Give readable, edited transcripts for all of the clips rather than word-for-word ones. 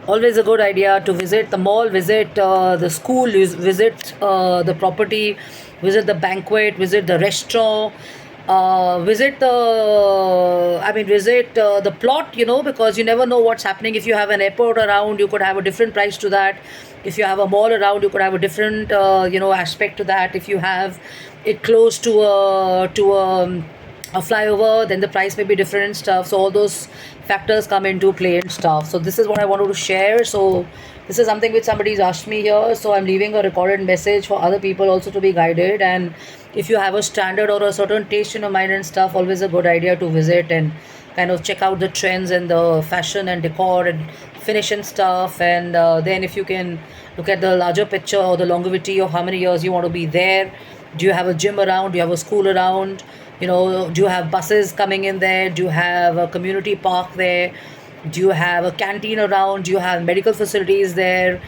always a good idea to visit the mall, visit the school, visit the property, visit the banquet, visit the restaurant, visit the plot, because you never know what's happening. If you have an airport around, you could have a different price to that. If you have a mall around, you could have a different, aspect to that. If you have it close to a flyover, then the price may be different and stuff. So all those factors come into play and stuff. So this is what I wanted to share. So this is something which somebody's asked me here. So I'm leaving a recorded message for other people also to be guided. And if you have a standard or a certain taste in your mind and stuff, always a good idea to visit and kind of check out the trends and the fashion and decor and finish and stuff. And then if you can look at the larger picture or the longevity of how many years you want to be there. Do you have a gym around? Do you have a school around? Do you have buses coming in there? Do you have a community park there? Do you have a canteen around? Do you have medical facilities there?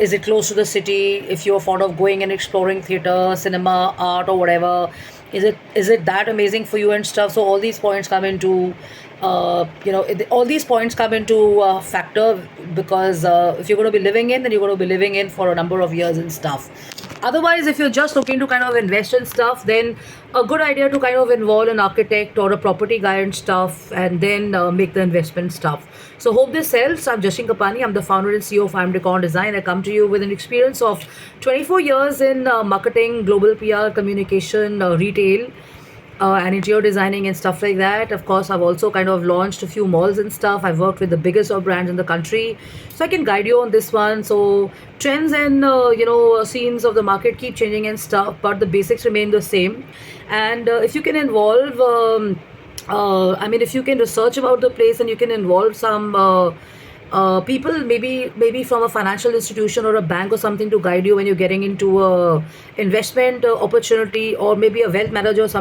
Is it close to the city? If you're fond of going and exploring theater, cinema, art, or whatever, is it that amazing for you and stuff? So all these points come into all these points come into factor, because if you're going to be living in, then you're going to be living in for a number of years and stuff. Otherwise, if you're just looking to kind of invest in stuff, then a good idea to kind of involve an architect or a property guy and stuff, and then make the investment stuff. So hope this helps. I'm Jashin Kapani. I'm the founder and CEO of I'm Decor Design. I come to you with an experience of 24 years in marketing, global PR, communication, retail, and interior designing and stuff like that. Of course, I've also kind of launched a few malls and stuff. I've worked with the biggest of brands in the country, so I can guide you on this one. So trends and scenes of the market keep changing and stuff, but the basics remain the same. And if you can involve, if you can research about the place and you can involve some. People maybe from a financial institution or a bank or something to guide you when you're getting into a investment opportunity, or maybe a wealth manager or something